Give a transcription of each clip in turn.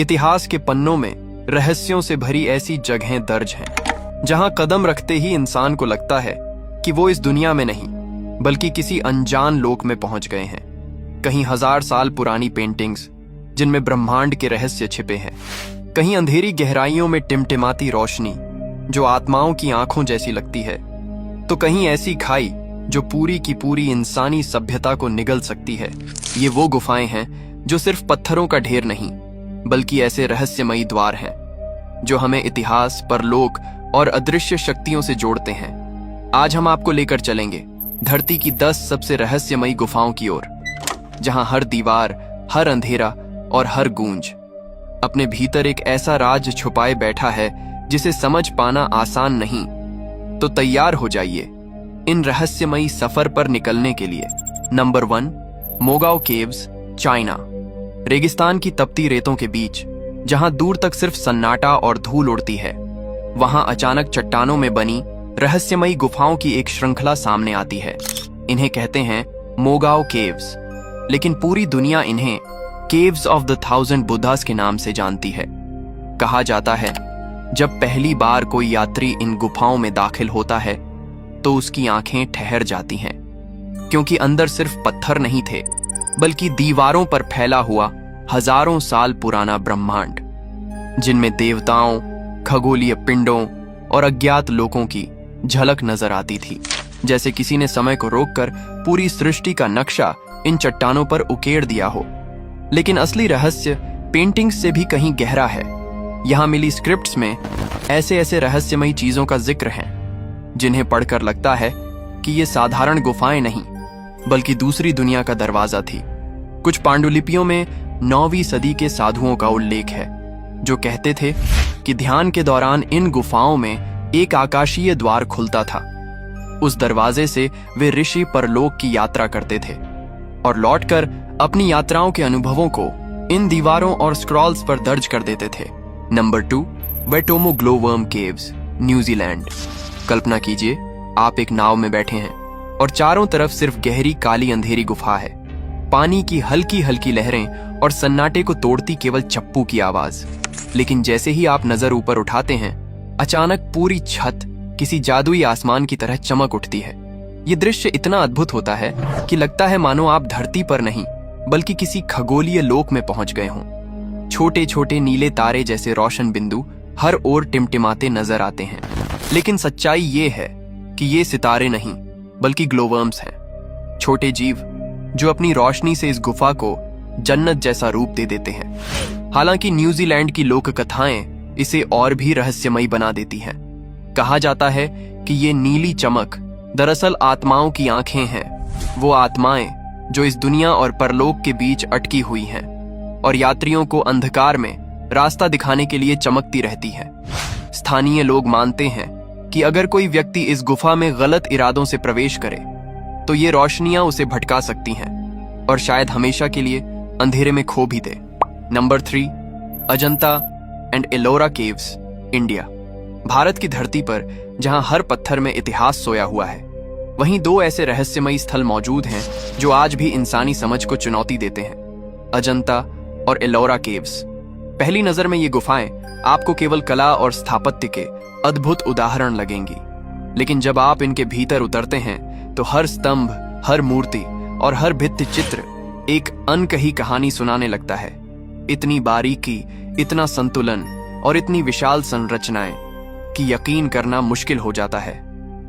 इतिहास के पन्नों में रहस्यों से भरी ऐसी जगहें दर्ज हैं जहां कदम रखते ही इंसान को लगता है कि वो इस दुनिया में नहीं बल्कि किसी अनजान लोक में पहुंच गए हैं। कहीं 1000 साल पुरानी पेंटिंग्स जिनमें ब्रह्मांड के रहस्य छिपे हैं, कहीं अंधेरी गहराइयों में टिमटिमाती रोशनी जो आत्माओं की आंखों जैसी लगती है, तो कहीं ऐसी खाई जो पूरी की पूरी इंसानी सभ्यता को निगल सकती है। ये वो गुफाएं हैं जो सिर्फ पत्थरों का ढेर नहीं बल्कि ऐसे रहस्यमयी द्वार हैं जो हमें इतिहास, परलोक और अदृश्य शक्तियों से जोड़ते हैं। आज हम आपको लेकर चलेंगे धरती की 10 सबसे रहस्यमयी गुफाओं की ओर, जहां हर दीवार, हर अंधेरा और हर गूंज अपने भीतर एक ऐसा राज छुपाए बैठा है जिसे समझ पाना आसान नहीं। तो तैयार हो जाइए इन रहस्यमयी सफर पर निकलने के लिए। Number 1, Mogao caves, China. रेगिस्तान की तपती रेतों के बीच जहां दूर तक सिर्फ सन्नाटा और धूल उड़ती है, वहां अचानक चट्टानों में बनी रहस्यमयी गुफाओं की एक श्रृंखला सामने आती है। इन्हें कहते हैं मोगाओ केव्स, लेकिन पूरी दुनिया इन्हें केव्स ऑफ द 1000 बुद्धास के नाम से जानती है। कहा जाता है जब पहली बार कोई यात्री इन गुफाओं में दाखिल होता है तो उसकी आंखें ठहर जाती हैं, क्योंकि अंदर सिर्फ पत्थर नहीं थे बल्कि दीवारों पर फैला हुआ हजारों साल पुराना ब्रह्मांड, जिनमें देवताओं, खगोलीय पिंडों और अज्ञात लोकों की झलक नजर आती थी। जैसे किसी ने समय को रोककर पूरी सृष्टि का नक्शा इन चट्टानों पर उकेर दिया हो। लेकिन असली रहस्य पेंटिंग्स से भी कहीं गहरा है। यहां मिली स्क्रिप्ट्स में ऐसे ऐसे रहस्यमयी चीजों का जिक्र है जिन्हें पढ़कर लगता है कि ये साधारण गुफाएं नहीं बल्कि दूसरी दुनिया का दरवाजा थी। कुछ पांडुलिपियों में 9वीं सदी के साधुओं का उल्लेख है जो कहते थे कि ध्यान के दौरान इन गुफाओं में एक आकाशीय द्वार खुलता था। उस दरवाजे से वे ऋषि परलोक की यात्रा करते थे और लौटकर अपनी यात्राओं के अनुभवों को इन दीवारों और स्क्रॉल्स पर दर्ज कर देते थे। Number 2, Waitomo glowworm caves, New Zealand. कल्पना कीजिए आप एक नाव में बैठे हैं और चारों तरफ सिर्फ गहरी काली अंधेरी गुफा है। पानी की हल्की हल्की लहरें और सन्नाटे को तोड़ती केवल चप्पू की आवाज। लेकिन जैसे ही आप नजर ऊपर उठाते हैं, अचानक पूरी छत किसी जादुई आसमान की तरह चमक उठती है। ये दृश्य इतना अद्भुत होता है कि लगता है मानो आप धरती पर नहीं बल्कि किसी खगोलीय लोक में पहुंच गए हों। छोटे छोटे नीले तारे जैसे रोशन बिंदु हर ओर टिमटिमाते नजर आते हैं। लेकिन सच्चाई ये है कि ये सितारे नहीं बल्कि ग्लोवर्म्स हैं, छोटे जीव जो अपनी रोशनी से इस गुफा को जन्नत जैसा रूप दे देते हैं। हालांकि न्यूजीलैंड की लोक कथाएं इसे और भी रहस्यमयी बना देती हैं। कहा जाता है कि ये नीली चमक दरअसल आत्माओं की आंखें हैं, वो आत्माएं जो इस दुनिया और परलोक के बीच अटकी हुई हैं और यात्रियों को अंधकार में रास्ता दिखाने के लिए चमकती रहती हैं। स्थानीय लोग मानते हैं कि अगर कोई व्यक्ति इस गुफा में गलत इरादों से प्रवेश करे तो ये रोशनियां उसे भटका सकती हैं और शायद हमेशा के लिए अंधेरे में खो भी दे। Number 3, Ajanta and Ellora caves, India. Bharat की धरती पर जहां हर पत्थर में इतिहास सोया हुआ है, वहीं 2 ऐसे रहस्यमयी स्थल मौजूद हैं जो आज भी इंसानी समझ को चुनौती देते हैं, अजंता और एलोरा केव्स। पहली नजर में ये गुफाएं आपको केवल कला और स्थापत्य के अद्भुत उदाहरण लगेंगी, लेकिन जब आप इनके भीतर उतरते हैं तो हर स्तंभ, हर मूर्ति और हर भित्ति चित्र एक अनकही कहानी सुनाने लगता है। इतनी बारीकी, इतना संतुलन और इतनी विशाल संरचनाएं कि यकीन करना मुश्किल हो जाता है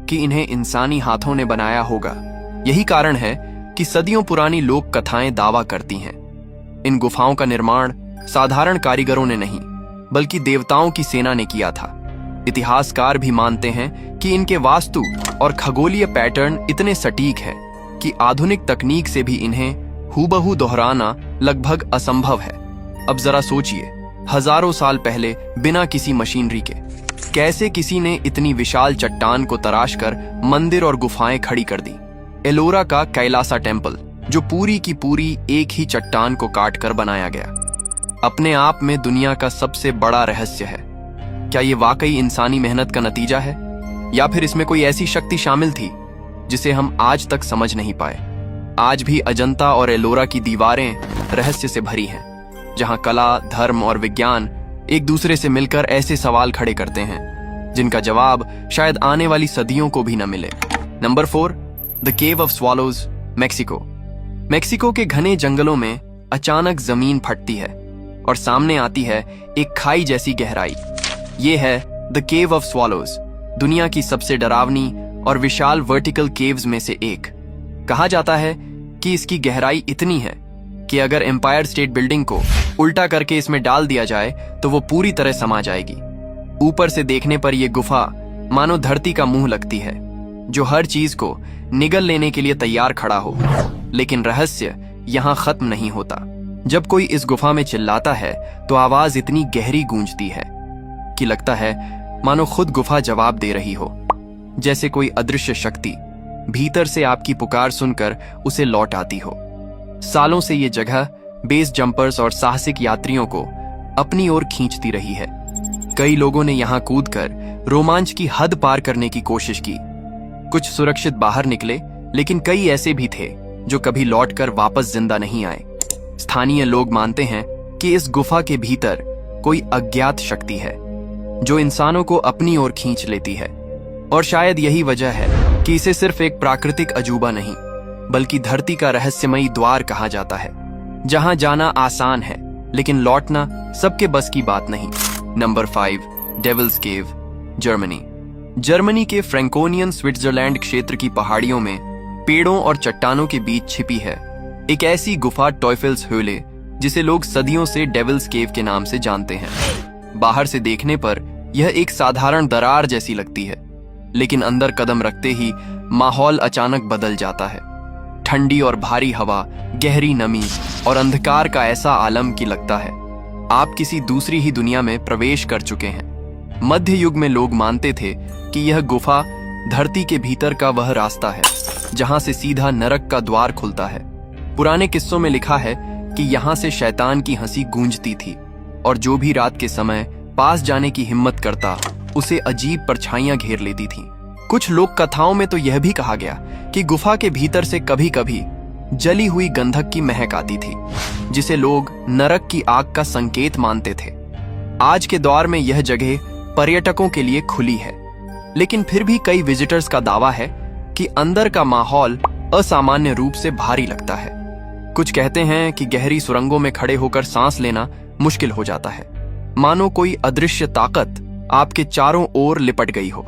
कि इन्हें इंसानी हाथों ने बनाया होगा। यही कारण है कि सदियों पुरानी लोक कथाएं दावा करती हैं इन गुफाओं का निर्माण साधारण कारीगरों ने नहीं बल्कि देवताओं की सेना ने किया था। इतिहासकार भी मानते हैं कि इनके वास्तु और खगोलीय पैटर्न इतने सटीक हैं कि आधुनिक तकनीक से भी इन्हें हूबहू दोहराना लगभग असंभव है। अब जरा सोचिए, हजारों साल पहले बिना किसी मशीनरी के कैसे किसी ने इतनी विशाल चट्टान को तराश कर मंदिर और गुफाएं खड़ी कर दी। एलोरा का कैलासा टेम्पल जो पूरी की पूरी एक ही चट्टान को काटकर बनाया गया, अपने आप में दुनिया का सबसे बड़ा रहस्य है। क्या ये वाकई इंसानी मेहनत का नतीजा है या फिर इसमें कोई ऐसी शक्ति शामिल थी जिसे हम आज तक समझ नहीं पाए? आज भी अजंता और एलोरा की दीवारें रहस्य से भरी हैं, जहां कला, धर्म और विज्ञान एक दूसरे से मिलकर ऐसे सवाल खड़े करते हैं जिनका जवाब शायद आने वाली सदियों को भी न मिले। Number 4, the cave of swallows, Mexico. Mexico के घने जंगलों में अचानक जमीन फटती है और सामने आती है एक खाई जैसी गहराई। ये है द केव ऑफ स्वॉलोज, दुनिया की सबसे डरावनी और विशाल वर्टिकल केव्स में से एक। कहा जाता है कि इसकी गहराई इतनी है कि अगर एम्पायर स्टेट बिल्डिंग को उल्टा करके इसमें डाल दिया जाए तो वो पूरी तरह समा जाएगी। ऊपर से देखने पर यह गुफा मानो धरती का मुंह लगती है, जो हर चीज को निगल लेने के लिए तैयार खड़ा हो। लेकिन रहस्य यहाँ खत्म नहीं होता। जब कोई इस गुफा में चिल्लाता है तो आवाज इतनी गहरी गूंजती है कि लगता है मानो खुद गुफा जवाब दे रही हो, जैसे कोई अदृश्य शक्ति भीतर से आपकी पुकार सुनकर उसे लौट आती हो। सालों से ये जगह बेस जंपर्स और साहसिक यात्रियों को अपनी ओर खींचती रही है। कई लोगों ने यहाँ कूदकर रोमांच की हद पार करने की कोशिश की। कुछ सुरक्षित बाहर निकले, लेकिन कई ऐसे भी थे जो कभी लौटकर वापस जिंदा नहीं आए। स्थानीय लोग मानते हैं कि इस गुफा के भीतर कोई अज्ञात शक्ति है जो इंसानों को अपनी ओर खींच लेती है, और शायद यही वजह है कि इसे सिर्फ एक प्राकृतिक अजूबा नहीं बल्कि धरती का रहस्यमयी द्वार कहा जाता है, जहां जाना आसान है लेकिन लौटना सबके बस की बात नहीं। नंबर 5, डेविल्स केव, जर्मनी। जर्मनी के फ्रैंकोनियन स्विट्जरलैंड क्षेत्र की पहाड़ियों में पेड़ों और चट्टानों के बीच छिपी है एक ऐसी गुफा, टॉयफेल्स höhle, जिसे लोग सदियों से डेविल्स केव के नाम से जानते हैं। बाहर से देखने पर यह एक साधारण दरार जैसी लगती है, लेकिन अंदर कदम रखते ही माहौल अचानक बदल जाता है। ठंडी और भारी हवा, गहरी नमी और अंधकार का ऐसा आलम कि लगता है आप किसी दूसरी ही दुनिया में प्रवेश कर चुके हैं। मध्य युग में लोग मानते थे कि यह गुफा धरती के भीतर का वह रास्ता है जहां से सीधा नरक का द्वार खुलता है। पुराने किस्सों में लिखा है कि यहाँ से शैतान की हंसी गूंजती थी और जो भी रात के समय पास जाने की हिम्मत करता उसे अजीब परछाइयां घेर लेती थीं। कुछ लोक कथाओं में तो यह भी कहा गया कि गुफा के भीतर से कभी कभी जली हुई गंधक की महक आती थी, जिसे लोग नरक की आग का संकेत मानते थे। आज के दौर में यह जगह पर्यटकों के लिए खुली है, लेकिन फिर भी कई विजिटर्स का दावा है कि अंदर का माहौल असामान्य रूप से भारी लगता है। कुछ कहते हैं कि गहरी सुरंगों में खड़े होकर सांस लेना मुश्किल हो जाता है, मानो कोई अदृश्य ताकत आपके चारों ओर लिपट गई हो।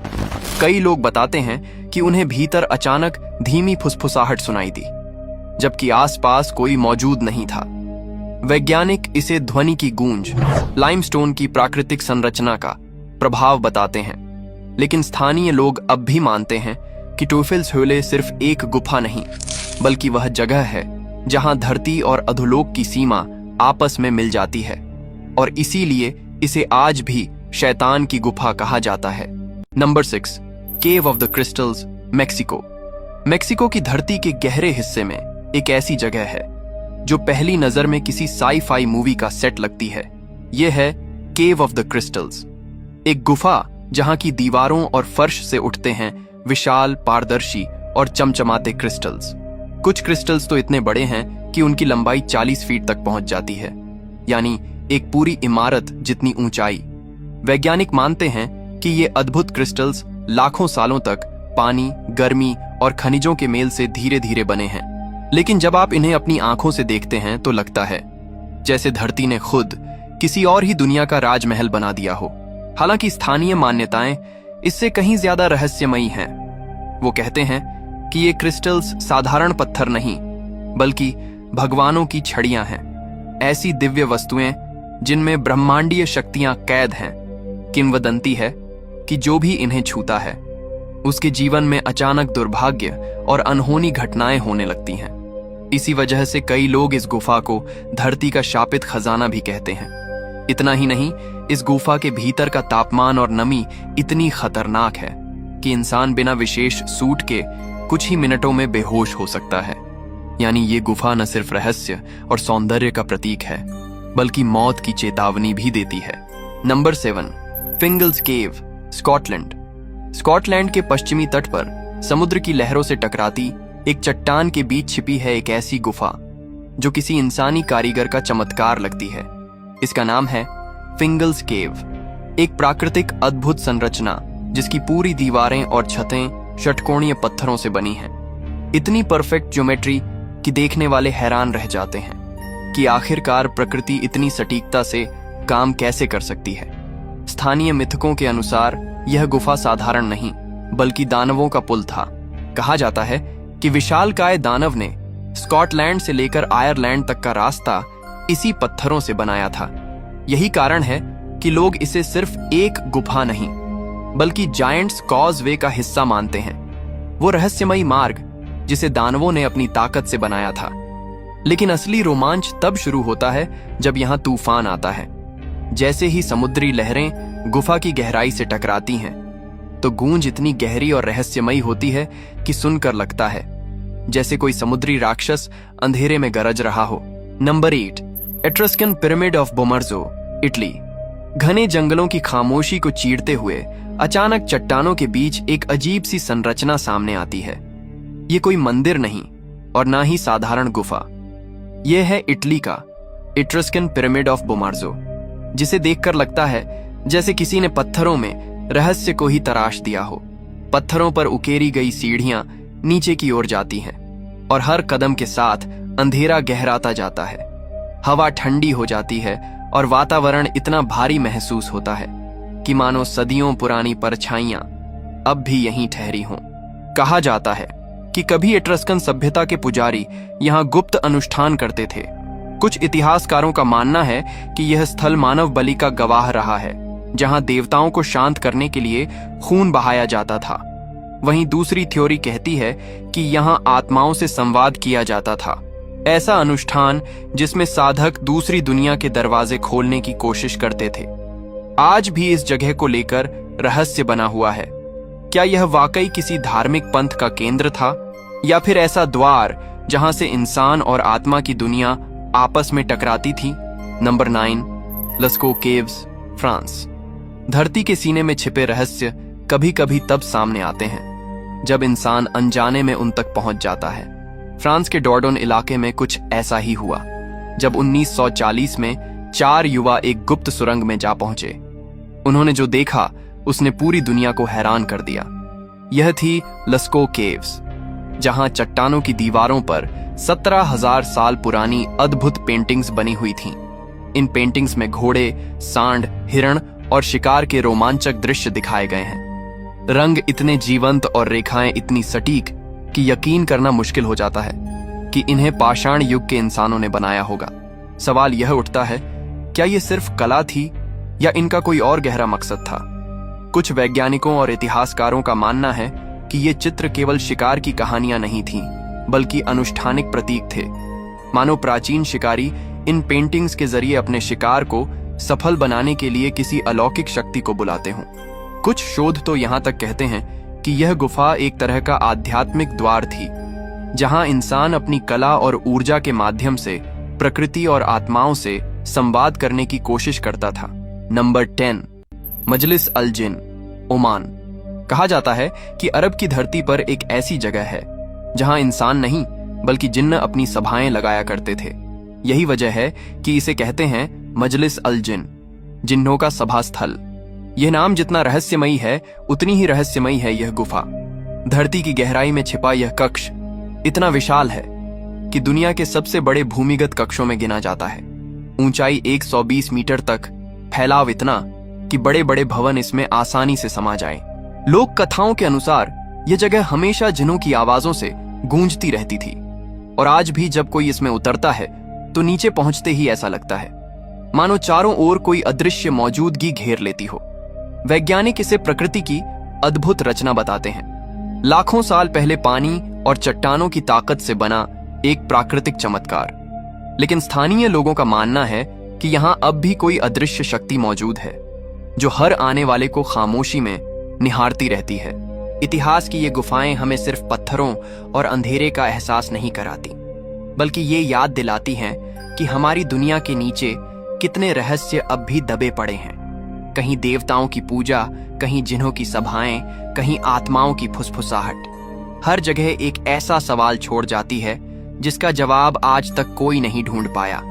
कई लोग बताते हैं कि उन्हें भीतर अचानक धीमी फुसफुसाहट सुनाई दी, जबकि आसपास कोई मौजूद नहीं था। वैज्ञानिक इसे ध्वनि की गूंज, लाइमस्टोन की प्राकृतिक संरचना का प्रभाव बताते हैं, लेकिन स्थानीय लोग अब भी मानते हैं कि टॉयफेल्स höhle सिर्फ एक गुफा नहीं बल्कि वह जगह है जहां धरती और अधोलोक की सीमा आपस में मिल जाती है, और इसीलिए इसे आज भी शैतान की गुफा कहा जाता है। Number 6, cave of the crystals, Mexico. Mexico की धरती के गहरे हिस्से में एक ऐसी जगह है जो पहली नजर में किसी साई-फाई मूवी का सेट लगती है। यह है केव ऑफ द क्रिस्टल्स, एक गुफा जहां की दीवारों और फर्श से उठते हैं विशाल, पारदर्शी और चमचमाते क्रिस्टल्स। कुछ क्रिस्टल्स तो इतने बड़े हैं कि उनकी लंबाई 40 फीट तक पहुंच जाती है, यानी एक पूरी इमारत जितनी ऊंचाई। वैज्ञानिक मानते हैं कि ये अद्भुत क्रिस्टल्स लाखों सालों तक पानी, गर्मी और खनिजों के मेल से धीरे धीरे बने हैं, लेकिन जब आप इन्हें अपनी आंखों से देखते हैं तो लगता है जैसे धरती ने खुद किसी और ही दुनिया का राजमहल बना दिया हो। हालांकि स्थानीय मान्यताएं इससे कहीं ज्यादा रहस्यमयी हैं। वो कहते हैं कि ये क्रिस्टल्स साधारण पत्थर नहीं बल्कि भगवानों की छड़ियां हैं, ऐसी दिव्य वस्तुएं जिनमें ब्रह्मांडीय शक्तियां कैद हैं। किंवदंती है कि जो भी इन्हें छूता है उसके जीवन में अचानक दुर्भाग्य और अनहोनी घटनाएं होने लगती हैं। इसी वजह से कई लोग इस गुफा को धरती का शापित खजाना भी कहते हैं। इतना ही नहीं, इस गुफा के भीतर का तापमान और नमी इतनी खतरनाक है कि इंसान बिना विशेष सूट के कुछ ही मिनटों में बेहोश हो सकता है। यानी ये गुफा न सिर्फ रहस्य और सौंदर्य का प्रतीक है बल्कि मौत की चेतावनी भी देती है। नंबर 7, फिंगल्स केव, स्कॉटलैंड। स्कॉटलैंड के पश्चिमी तट पर समुद्र की लहरों से टकराती एक चट्टान के बीच छिपी है एक ऐसी गुफा जो किसी इंसानी कारीगर का चमत्कार लगती है। इसका नाम है फिंगल्स केव, एक प्राकृतिक अद्भुत संरचना जिसकी पूरी दीवारें और छतें षटकोणीय पत्थरों से बनी हैं। इतनी परफेक्ट ज्योमेट्री कि देखने वाले हैरान रह जाते हैं कि आखिरकार प्रकृति इतनी सटीकता से काम कैसे कर सकती है। स्थानीय मिथकों के अनुसार यह गुफा साधारण नहीं बल्कि दानवों का पुल था। कहा जाता है कि विशालकाय दानव ने स्कॉटलैंड से लेकर आयरलैंड तक का रास्ता इसी पत्थरों से बनाया था। यही कारण है कि लोग इसे सिर्फ एक गुफा नहीं बल्कि जायंट्स कॉजवे का हिस्सा मानते हैं, वो रहस्यमयी मार्ग जिसे दानवों ने अपनी ताकत से बनाया था। लेकिन असली रोमांच तब शुरू होता है जब यहां तूफान आता है। जैसे ही समुद्री लहरें गुफा की गहराई से टकराती हैं तो गूंज इतनी गहरी और रहस्यमयी होती है कि सुनकर लगता है जैसे कोई समुद्री राक्षस अंधेरे में गरज रहा हो। Number 8, Etruscan pyramid of Bomarzo, Italy. घने जंगलों की खामोशी को चीरते हुए अचानक चट्टानों के बीच एक अजीब सी संरचना सामने आती है। ये कोई मंदिर नहीं और ना ही साधारण गुफा। यह है इटली का एट्रस्कन पिरामिड ऑफ बोमर्जो, जिसे देखकर लगता है जैसे किसी ने पत्थरों में रहस्य को ही तराश दिया हो। पत्थरों पर उकेरी गई सीढ़ियां नीचे की ओर जाती हैं और हर कदम के साथ अंधेरा गहराता जाता है। हवा ठंडी हो जाती है और वातावरण इतना भारी महसूस होता है कि मानो सदियों पुरानी परछाइयां अब भी यहीं ठहरी हों। कहा जाता है कि कभी एट्रस्कन सभ्यता के पुजारी यहां गुप्त अनुष्ठान करते थे। कुछ इतिहासकारों का मानना है कि यह स्थल मानव बलि का गवाह रहा है, जहां देवताओं को शांत करने के लिए खून बहाया जाता था। वहीं दूसरी थ्योरी कहती है कि यहां आत्माओं से संवाद किया जाता था, ऐसा अनुष्ठान जिसमें साधक दूसरी दुनिया के दरवाजे खोलने की कोशिश करते थे। आज भी इस जगह को लेकर रहस्य बना हुआ है। क्या यह वाकई किसी धार्मिक पंथ का केंद्र था या फिर ऐसा द्वार जहां से इंसान और आत्मा की दुनिया आपस में टकराती थी? Number 9, Lascaux caves, France. धरती के सीने में छिपे रहस्य कभी कभी तब सामने आते हैं जब इंसान अनजाने में उन तक पहुंच जाता है। फ्रांस के डॉर्डोन इलाके में कुछ ऐसा ही हुआ जब 1940 में 4 युवा एक गुप्त सुरंग में जा पहुंचे। उन्होंने जो देखा उसने पूरी दुनिया को हैरान कर दिया। यह थी लस्को केव्स, जहां चट्टानों की दीवारों पर 17,000 साल पुरानी अद्भुत पेंटिंग्स बनी हुई थीं। इन पेंटिंग्स में घोड़े, सांड, हिरण और शिकार के रोमांचक दृश्य दिखाए गए हैं। रंग इतने जीवंत और रेखाएं इतनी सटीक कि यकीन करना मुश्किल हो जाता है कि इन्हें पाषाण युग के इंसानों ने बनाया होगा। सवाल यह उठता है, क्या यह सिर्फ कला थी या इनका कोई और गहरा मकसद था? कुछ वैज्ञानिकों और इतिहासकारों का मानना है कि ये चित्र केवल शिकार की कहानियां नहीं थीं, बल्कि अनुष्ठानिक प्रतीक थे। मानो प्राचीन शिकारी इन पेंटिंग्स के जरिए अपने शिकार को सफल बनाने के लिए किसी अलौकिक शक्ति को बुलाते हों। कुछ शोध तो यहां तक कहते हैं कि यह गुफा एक तरह का आध्यात्मिक द्वार थी, जहां इंसान अपनी कला और ऊर्जा के माध्यम से प्रकृति और आत्माओं से संवाद करने की कोशिश करता था। नंबर 10, मजलिस अल जिन, ओमान। कहा जाता है कि अरब की धरती पर एक ऐसी जगह है जहां इंसान नहीं बल्कि जिन्न अपनी सभाएं लगाया करते थे। यही वजह है कि इसे कहते हैं मजलिस अल जिन, जिन्नों का सभा स्थल। यह नाम जितना रहस्यमयी है उतनी ही रहस्यमयी है यह गुफा। धरती की गहराई में छिपा यह कक्ष इतना विशाल है कि दुनिया के सबसे बड़े भूमिगत कक्षों में गिना जाता है। ऊंचाई 120 मीटर तक, फैलाव इतना कि बड़े बड़े भवन इसमें आसानी से समा जाएं। लोक कथाओं के अनुसार यह जगह हमेशा जिन्नों की आवाजों से गूंजती रहती थी और आज भी जब कोई इसमें उतरता है तो नीचे पहुंचते ही ऐसा लगता है मानो चारों ओर कोई अदृश्य मौजूदगी घेर लेती हो। वैज्ञानिक इसे प्रकृति की अद्भुत रचना बताते हैं, लाखों साल पहले पानी और चट्टानों की ताकत से बना एक प्राकृतिक चमत्कार। लेकिन स्थानीय लोगों का मानना है कि यहां अब भी कोई अदृश्य शक्ति मौजूद है जो हर आने वाले को खामोशी में निहारती रहती है। इतिहास की ये गुफाएं हमें सिर्फ पत्थरों और अंधेरे का एहसास नहीं कराती, बल्कि ये याद दिलाती हैं कि हमारी दुनिया के नीचे कितने रहस्य अब भी दबे पड़े हैं। कहीं देवताओं की पूजा, कहीं जिन्हों की सभाएं, कहीं आत्माओं की फुसफुसाहट। हर जगह एक ऐसा सवाल छोड़ जाती है जिसका जवाब आज तक कोई नहीं ढूंढ पाया।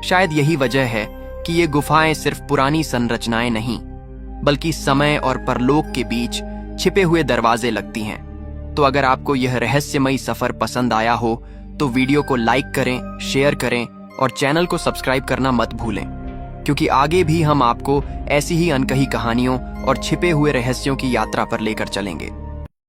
शायद यही वजह है कि ये गुफाएं सिर्फ पुरानी संरचनाएं नहीं, बल्कि समय और परलोक के बीच छिपे हुए दरवाजे लगती हैं। तो अगर आपको यह रहस्यमयी सफर पसंद आया हो तो वीडियो को लाइक करें, शेयर करें और चैनल को सब्सक्राइब करना मत भूलें, क्योंकि आगे भी हम आपको ऐसी ही अनकही कहानियों और छिपे हुए रहस्यों की यात्रा पर लेकर चलेंगे।